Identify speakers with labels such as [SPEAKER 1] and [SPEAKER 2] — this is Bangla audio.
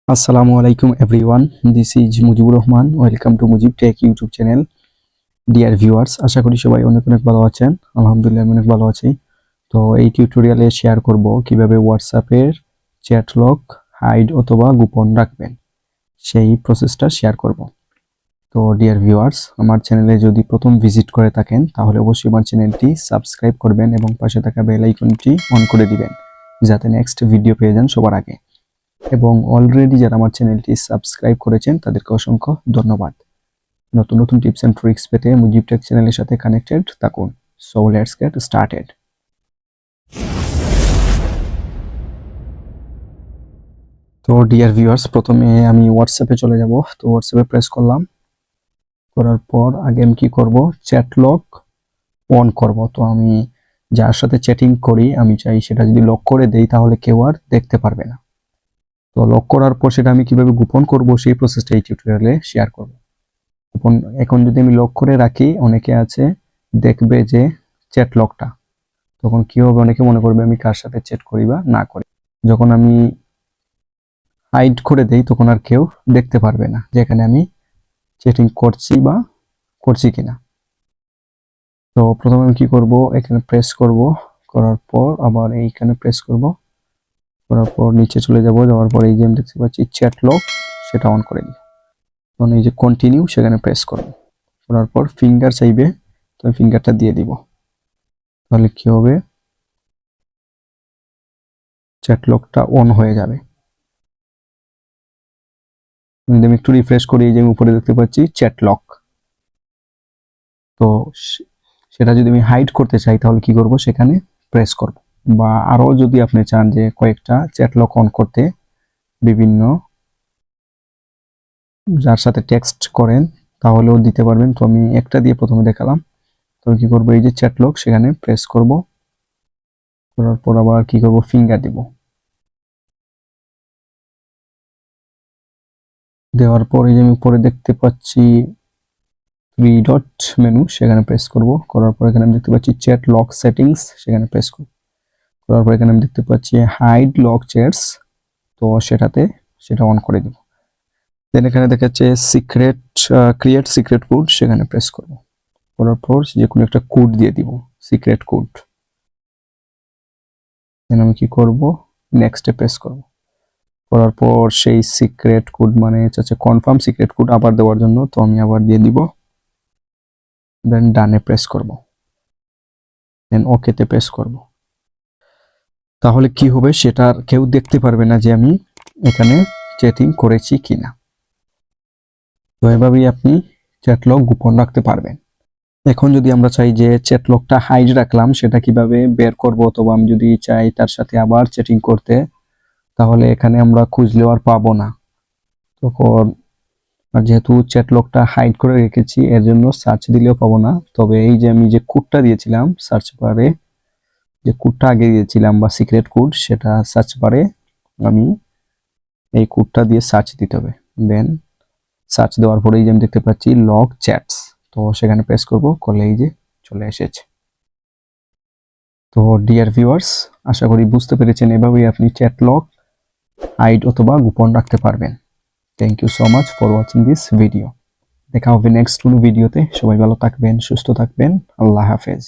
[SPEAKER 1] Assalamu alaikum everyone. This is Mujibur Rahman. Welcome to Mujib Tech YouTube channel. Dear viewers, আশা করি সবাই অনেক ভালো আছেন। আলহামদুলিল্লাহ আমি অনেক ভালো আছি। তো এই টিউটোরিয়ালে শেয়ার করব কিভাবে WhatsApp এর চ্যাট লক হাইড অথবা গোপন রাখবেন। সেই প্রসেসটা শেয়ার করব। তো ডিয়ার ভিউয়ার্স, আমার চ্যানেলে যদি প্রথম ভিজিট করে থাকেন তাহলে অবশ্যই আমার চ্যানেলটি সাবস্ক্রাইব করবেন এবং পাশে থাকা বেল আইকনটি অন করে দিবেন যাতে নেক্সট ভিডিও পেয়ে যান সবার আগে। এবং অলরেডি যারা আমার চ্যানেলটি সাবস্ক্রাইব করেছেন তাদেরকে অসংখ্য ধন্যবাদ। নতুন নতুন টিপস এন্ড ট্রিক্স পেতে মুজিব টেক চ্যানেলের সাথে কানেক্টেড থাকুন। So let's get started. তো ডিয়ার ভিউয়ার্স, প্রথমে আমি হোয়াটসঅ্যাপে চলে যাব। তো হোয়াটসঅ্যাপে প্রেস করলাম, করার পর আগে আমি কি করব, চ্যাট লক অন করব। তো আমি যার সাথে চ্যাটিং করি আমি চাই সেটা যদি লক করে দেই তাহলে কেউ আর দেখতে পারবে না। তো লক করার পর সেটা আমি কিভাবে গোপন করব সেই প্রসেসটা এই টিউটোরিয়ালে শেয়ার করব। গোপন এখন যদি আমি লক করে রাখি, অনেকে আছে দেখবে যে চ্যাট লকটা, তখন কি হবে, অনেকে মনে করবে আমি কার সাথে চ্যাট করি বা না করি। যখন আমি হাইড করে দেই তখন আর কেউ দেখতে পারবে না যে এখানে আমি চ্যাটিং করছি বা করছি কিনা। তো প্রথমে আমি কি করব, এখানে প্রেস করব, করার পর আবার এইখানে প্রেস করব, করার পর নিচে চলে যাব, যাওয়ার পর এই যে আমি দেখতে পাচ্ছি চ্যাট লক, সেটা অন করে দিই। তখন এই যে কন্টিনিউ সেখানে প্রেস করব, করার পর ফিঙ্গার চাইবে, তো আমি ফিঙ্গারটা দিয়ে দিব। তাহলে কি হবে, চ্যাট লকটা অন হয়ে যাবে। যদি আমি একটু রিফ্রেশ করি, এই যে আমি উপরে দেখতে পাচ্ছি চ্যাট লক। তো সেটা যদি আমি হাইড করতে চাই তাহলে কি করব, সেখানে প্রেস করব। বা আরো যদি আপনি চান যে কয়েকটা চ্যাট লক অন করতে, বিভিন্ন যার সাথে টেক্সট করেন তাহলেও দিতে পারবেন। তো আমি একটা দিয়ে প্রথমে দেখালাম। তো কি করব, এই যে চ্যাট লক সেখানে প্রেস করব, করার পর আবার কি করব, ফিঙ্গার দিব। দেওয়ার পর এই যে আমি উপরে দেখতে পাচ্ছি থ্রি ডট মেনু, সেখানে প্রেস করব, করার পর এখানে আমি দেখতে পাচ্ছি চ্যাট লক সেটিংস, সেখানে প্রেস করব, করার পর এখানে আমি দেখতে পাচ্ছি হাইড লক চ্যাটস, তো সেটা অন করে দিব। দেন এখানে দেখাচ্ছে সিক্রেট ক্রিয়েট সিক্রেট কোড, সেখানে প্রেস করব, করার পর যে কোনো একটা কোড দিয়ে দিব, সিক্রেট কোড। দেন আমি কি করব, নেক্সটে প্রেস করব, করার পর সেই সিক্রেট কোড মানে হচ্ছে কনফার্ম সিক্রেট কোড আবার দেওয়ার জন্য, তো আমি আবার দিয়ে দিব। দেন ডানে প্রেস করব, দেন ওকেতে প্রেস করব। তাহলে কি হবে, সেটা কেউ দেখতে পারবে না যে আমি এখানে চ্যাটিং করেছি কিনা। তো এভাবেই আপনি চ্যাট লক গোপন রাখতে পারবেন। এখন যদি আমরা চাই যে চ্যাট লকটা হাইড রাখলাম, সেটা কিভাবে বের করব, অথবা আমি যদি চাই তার সাথে আবার চ্যাটিং করতে, তাহলে এখানে আমরা খুঁজলেও আর পাবো না। তখন আর যেহেতু চ্যাট লকটা হাইড করে রেখেছি এর জন্য সার্চ দিলেও পাবো না। তবে এই যে আমি যে কোডটা দিয়েছিলাম সার্চ বারে, যে কোডটা আগে দিয়েছিলাম বা সিক্রেট কোড, সেটা সার্চ বারে আমি এই কোডটা দিয়ে সার্চ দিতে হবে। দেন সার্চ দেওয়ার পরে এই যে আমি দেখতে পাচ্ছি লক চ্যাটস, তো সেখানে প্রেস করব, করলে এই যে চলে এসেছে। তো ডিয়ার ভিউয়ার্স, আশা করি বুঝতে পেরেছেন এভাবেই আপনি চ্যাট লক হাইড অথবা গোপন রাখতে পারবেন। Thank you so much for watching this video. দেখা হবে নেক্সট কোনো ভিডিওতে। সবাই ভালো থাকবেন, সুস্থ থাকবেন। আল্লাহ হাফেজ।